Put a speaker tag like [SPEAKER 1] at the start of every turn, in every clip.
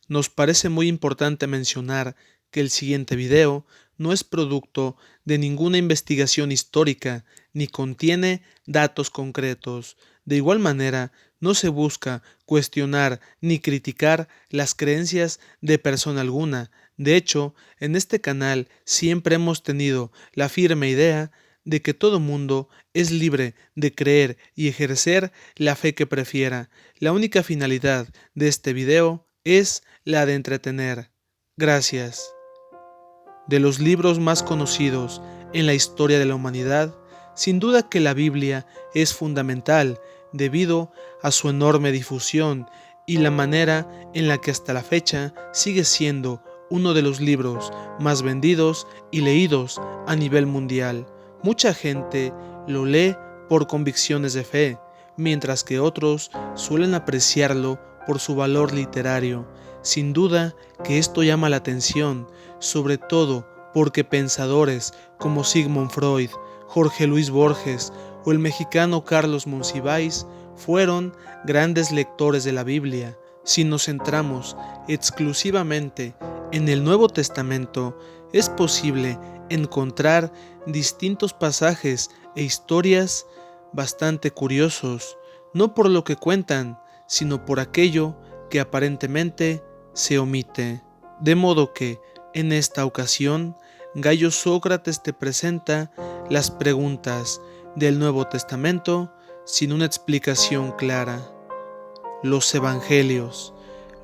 [SPEAKER 1] Nos parece muy importante mencionar que el siguiente video no es producto de ninguna investigación histórica ni contiene datos concretos. De igual manera, no se busca cuestionar ni criticar las creencias de persona alguna. De hecho, en este canal siempre hemos tenido la firme idea de que todo mundo es libre de creer y ejercer la fe que prefiera. La única finalidad de este video es la de entretener. Gracias. De los libros más conocidos en la historia de la humanidad, sin duda que la Biblia es fundamental debido a su enorme difusión y la manera en la que hasta la fecha sigue siendo uno de los libros más vendidos y leídos a nivel mundial. Mucha gente lo lee por convicciones de fe, mientras que otros suelen apreciarlo por su valor literario. Sin duda que esto llama la atención, sobre todo porque pensadores como Sigmund Freud, Jorge Luis Borges o el mexicano Carlos Monsiváis fueron grandes lectores de la Biblia. Si nos centramos exclusivamente en el Nuevo Testamento, es posible encontrar distintos pasajes e historias bastante curiosos, no por lo que cuentan, sino por aquello que aparentemente se omite. De modo que, en esta ocasión, Gallo Sócrates te presenta las preguntas del Nuevo Testamento sin una explicación clara. Los Evangelios.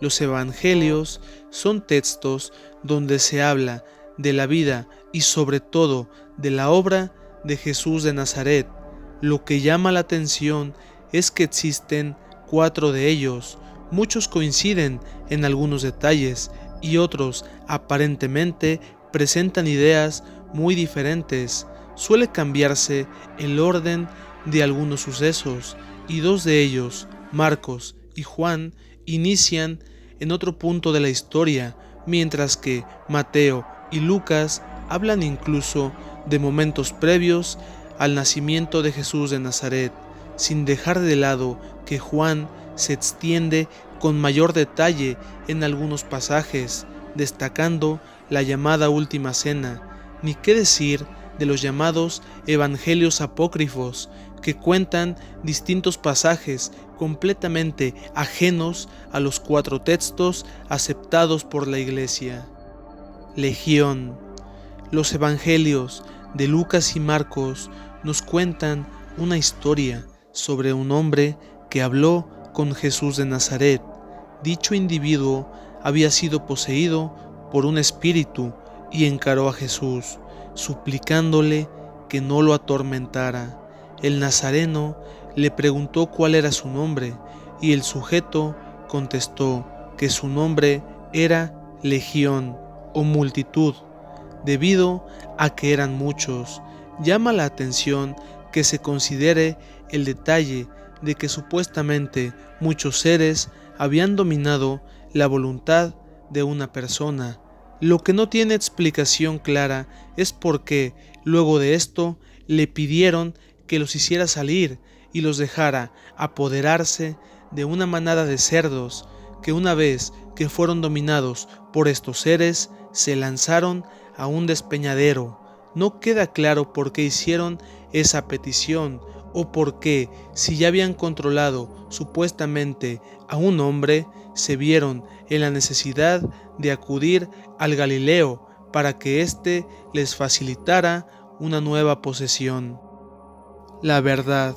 [SPEAKER 1] Los Evangelios son textos donde se habla de la vida y sobre todo de la obra de Jesús de Nazaret. Lo que llama la atención es que existen 4 de ellos. Muchos coinciden en algunos detalles y otros aparentemente presentan ideas muy diferentes. Suele cambiarse el orden de algunos sucesos y 2 de ellos, Marcos y Juan, inician en otro punto de la historia, mientras que Mateo y Lucas hablan incluso de momentos previos al nacimiento de Jesús de Nazaret, sin dejar de lado que Juan se extiende con mayor detalle en algunos pasajes, destacando la llamada Última Cena, ni qué decir de los llamados Evangelios apócrifos, que cuentan distintos pasajes completamente ajenos a los 4 textos aceptados por la Iglesia. Legión. Los Evangelios de Lucas y Marcos nos cuentan una historia sobre un hombre que habló con Jesús de Nazaret. Dicho individuo había sido poseído por un espíritu y encaró a Jesús, suplicándole que no lo atormentara. El nazareno le preguntó cuál era su nombre y el sujeto contestó que su nombre era Legión o multitud, debido a que eran muchos. Llama la atención que se considere el detalle de que supuestamente muchos seres habían dominado la voluntad de una persona. Lo que no tiene explicación clara es por qué, luego de esto, le pidieron que los hiciera salir y los dejara apoderarse de una manada de cerdos que, una vez que fueron dominados por estos seres, se lanzaron a un despeñadero. No queda claro por qué hicieron esa petición o por qué, si ya habían controlado supuestamente a un hombre, se vieron en la necesidad de acudir al Galileo para que éste les facilitara una nueva posesión. La verdad.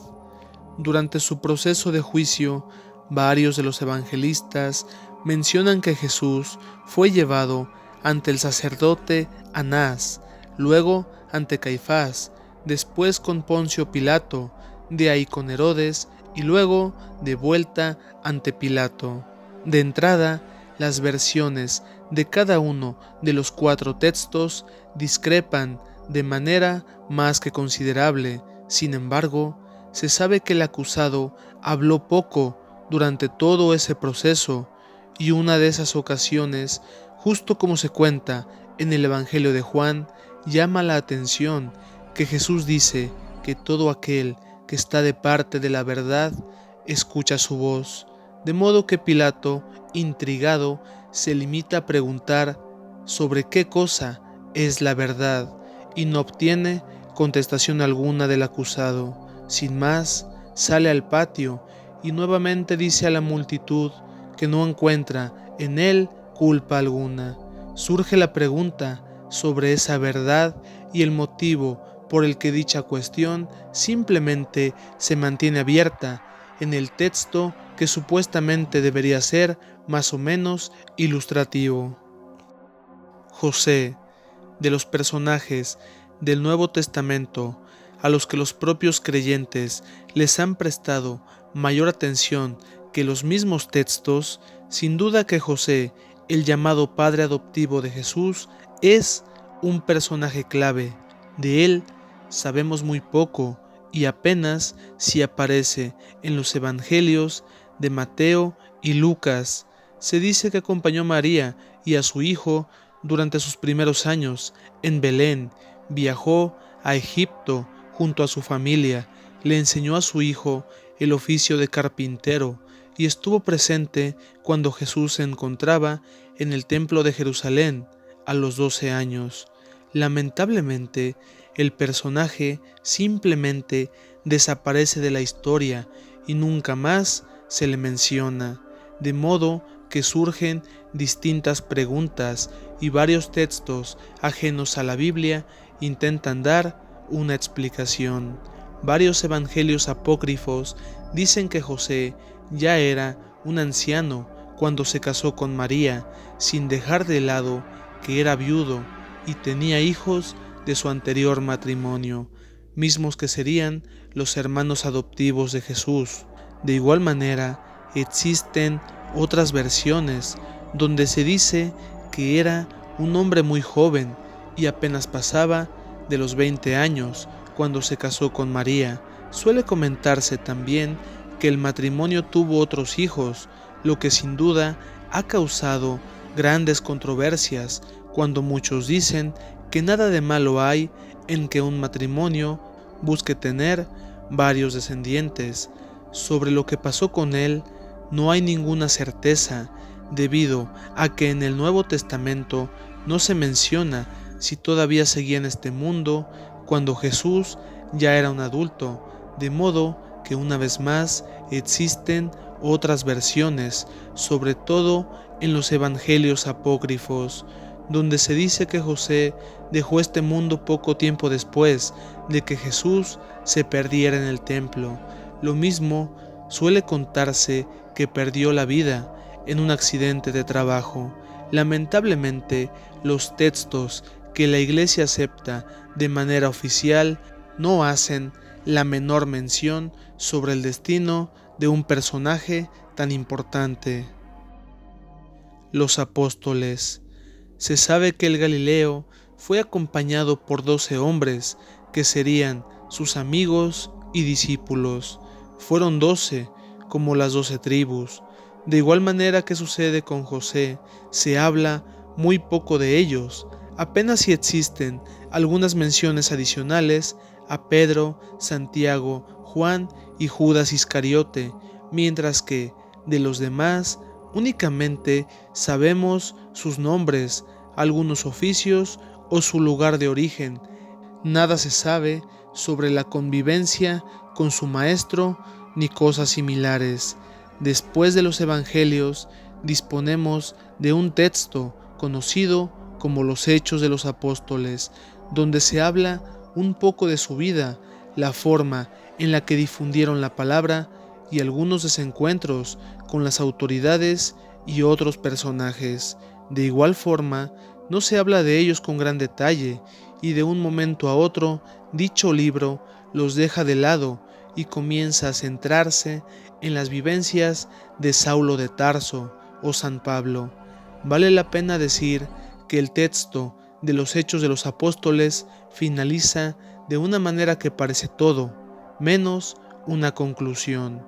[SPEAKER 1] Durante su proceso de juicio, varios de los evangelistas mencionan que Jesús fue llevado ante el sacerdote Anás, luego ante Caifás, después con Poncio Pilato, de ahí con Herodes y luego de vuelta ante Pilato. De entrada, las versiones de cada uno de los 4 textos discrepan de manera más que considerable. Sin embargo, se sabe que el acusado habló poco durante todo ese proceso, y una de esas ocasiones, justo como se cuenta en el Evangelio de Juan, llama la atención que Jesús dice que todo aquel que está de parte de la verdad escucha su voz, de modo que Pilato, intrigado, se limita a preguntar sobre qué cosa es la verdad y no obtiene contestación alguna del acusado. Sin más, sale al patio y nuevamente dice a la multitud que no encuentra en él culpa alguna. Surge la pregunta sobre esa verdad y el motivo por el que dicha cuestión simplemente se mantiene abierta en el texto que supuestamente debería ser más o menos ilustrativo. José, de los personajes del Nuevo Testamento a los que los propios creyentes les han prestado mayor atención que los mismos textos, sin duda que José, el llamado padre adoptivo de Jesús, es un personaje clave. De él sabemos muy poco y apenas si aparece en los evangelios de Mateo y Lucas. Se dice que acompañó a María y a su hijo durante sus primeros años en Belén, viajó a Egipto junto a su familia, le enseñó a su hijo el oficio de carpintero y estuvo presente cuando Jesús se encontraba en el templo de Jerusalén a los 12 años. Lamentablemente, el personaje simplemente desaparece de la historia y nunca más se le menciona, de modo que surgen distintas preguntas y varios textos ajenos a la Biblia intentan dar una explicación. Varios evangelios apócrifos dicen que José ya era un anciano cuando se casó con María, sin dejar de lado que era viudo y tenía hijos de su anterior matrimonio, mismos que serían los hermanos adoptivos de Jesús. De igual manera, existen otras versiones donde se dice que era un hombre muy joven y apenas pasaba de los 20 años cuando se casó con María. Suele comentarse también que el matrimonio tuvo otros hijos, lo que sin duda ha causado grandes controversias cuando muchos dicen que nada de malo hay en que un matrimonio busque tener varios descendientes. Sobre lo que pasó con él no hay ninguna certeza, debido a que en el Nuevo Testamento no se menciona si todavía seguía en este mundo cuando Jesús ya era un adulto, de modo que una vez más existen otras versiones, sobre todo en los evangelios apócrifos, donde se dice que José dejó este mundo poco tiempo después de que Jesús se perdiera en el templo. Lo mismo suele contarse que perdió la vida en un accidente de trabajo. Lamentablemente, los textos que la Iglesia acepta de manera oficial no hacen la menor mención sobre el destino de un personaje tan importante. Los apóstoles. Se sabe que el Galileo fue acompañado por 12 hombres que serían sus amigos y discípulos. Fueron 12, como las 12 tribus. De igual manera que sucede con José, se habla muy poco de ellos. Apenas si existen algunas menciones adicionales a Pedro, Santiago, Juan y Judas Iscariote, mientras que de los demás únicamente sabemos sus nombres, algunos oficios o su lugar de origen. Nada se sabe sobre la convivencia con su maestro ni cosas similares. Después de los evangelios, disponemos de un texto conocido como los Hechos de los Apóstoles, donde se habla un poco de su vida, la forma en la que difundieron la palabra y algunos desencuentros con las autoridades y otros personajes. De igual forma, no se habla de ellos con gran detalle y de un momento a otro, dicho libro los deja de lado y comienza a centrarse en las vivencias de Saulo de Tarso o San Pablo. Vale la pena decir que el texto de los Hechos de los Apóstoles finaliza de una manera que parece todo, menos una conclusión.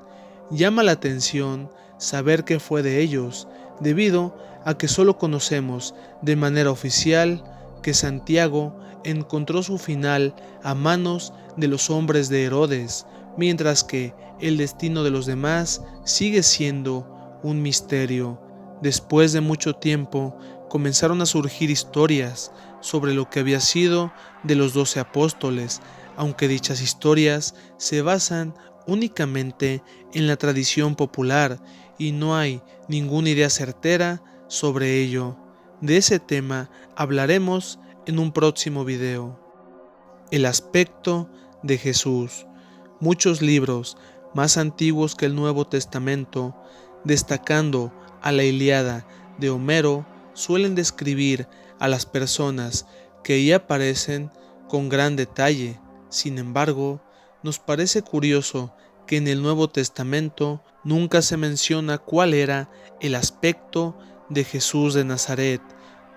[SPEAKER 1] Llama la atención saber qué fue de ellos, debido a que solo conocemos de manera oficial que Santiago encontró su final a manos de los hombres de Herodes, mientras que el destino de los demás sigue siendo un misterio. Después de mucho tiempo, comenzaron a surgir historias sobre lo que había sido de los 12 apóstoles, aunque dichas historias se basan únicamente en la tradición popular y no hay ninguna idea certera sobre ello. De ese tema hablaremos en un próximo video. El aspecto de Jesús. Muchos libros más antiguos que el Nuevo Testamento, destacando a la Ilíada de Homero, suelen describir a las personas que ahí aparecen con gran detalle. Sin embargo, nos parece curioso que en el Nuevo Testamento nunca se menciona cuál era el aspecto de Jesús de Nazaret.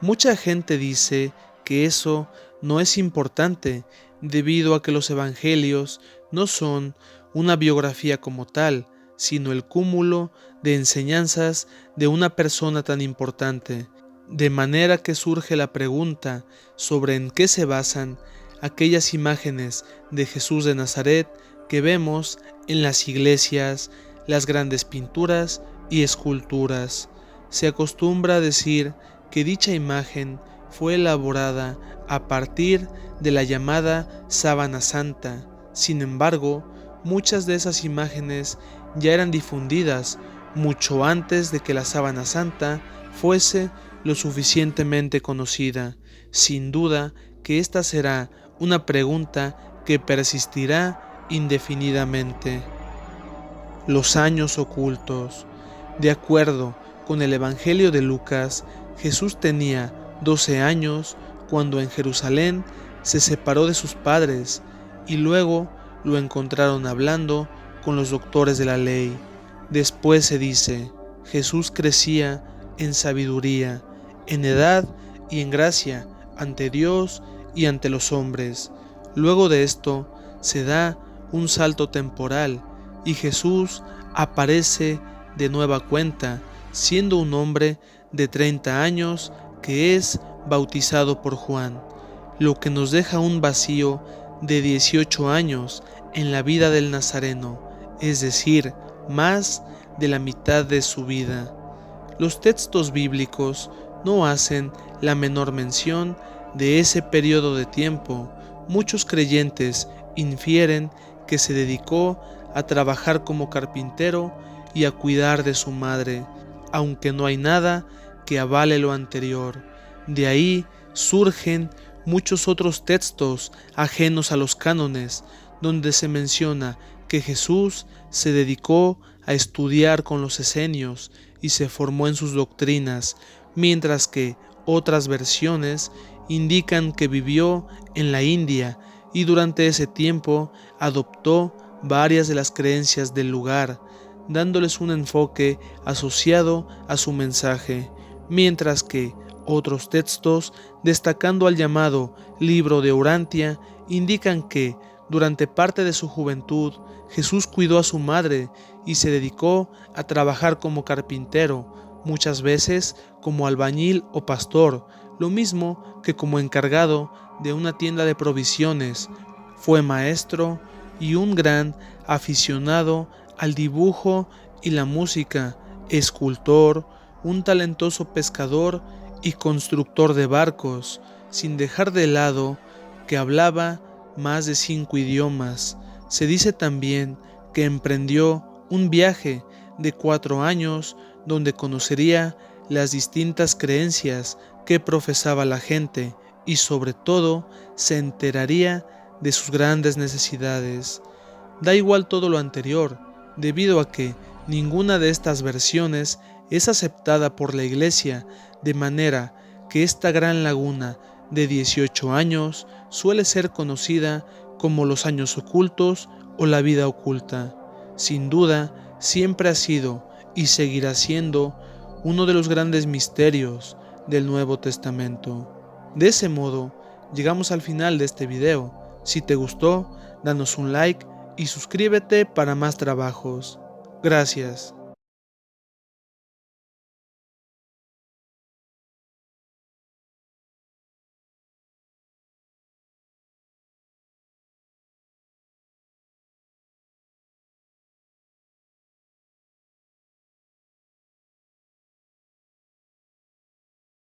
[SPEAKER 1] Mucha gente dice que eso no es importante, debido a que los evangelios no son una biografía como tal, sino el cúmulo de enseñanzas de una persona tan importante, de manera que surge la pregunta sobre en qué se basan aquellas imágenes de Jesús de Nazaret que vemos en las iglesias, las grandes pinturas y esculturas. Se acostumbra a decir que dicha imagen fue elaborada a partir de la llamada Sábana Santa. Sin embargo, muchas de esas imágenes ya eran difundidas mucho antes de que la Sábana Santa fuese lo suficientemente conocida. Sin duda que esta será una pregunta que persistirá indefinidamente. Los años ocultos. De acuerdo con el Evangelio de Lucas, Jesús tenía 12 años cuando en Jerusalén se separó de sus padres y luego lo encontraron hablando con los doctores de la ley. Después se dice, Jesús crecía en sabiduría, en edad y en gracia ante Dios y ante los hombres. Luego de esto se da un salto temporal y Jesús aparece de nueva cuenta, siendo un hombre de 30 años que es bautizado por Juan, lo que nos deja un vacío de 18 años en la vida del Nazareno, es decir, más de la mitad de su vida. Los textos bíblicos no hacen la menor mención de ese periodo de tiempo. Muchos creyentes infieren que se dedicó a trabajar como carpintero y a cuidar de su madre, aunque no hay nada que avale lo anterior. De ahí surgen muchos otros textos ajenos a los cánones, donde se menciona que Jesús se dedicó a estudiar con los esenios y se formó en sus doctrinas, mientras que otras versiones indican que vivió en la India y durante ese tiempo adoptó varias de las creencias del lugar, dándoles un enfoque asociado a su mensaje, mientras que otros textos, destacando al llamado Libro de Urantia, indican que, durante parte de su juventud, Jesús cuidó a su madre y se dedicó a trabajar como carpintero, muchas veces como albañil o pastor, lo mismo que como encargado de una tienda de provisiones. Fue maestro y un gran aficionado al dibujo y la música, escultor, un talentoso pescador y constructor de barcos, sin dejar de lado que hablaba más de 5 idiomas. Se dice también que emprendió un viaje de 4 años donde conocería las distintas creencias que profesaba la gente y sobre todo se enteraría de sus grandes necesidades. Da igual todo lo anterior, debido a que ninguna de estas versiones es aceptada por la Iglesia, de manera que esta gran laguna de 18 años suele ser conocida como los años ocultos o la vida oculta. Sin duda, siempre ha sido y seguirá siendo uno de los grandes misterios del Nuevo Testamento. De ese modo, llegamos al final de este video. Si te gustó, danos un like y suscríbete para más trabajos. Gracias.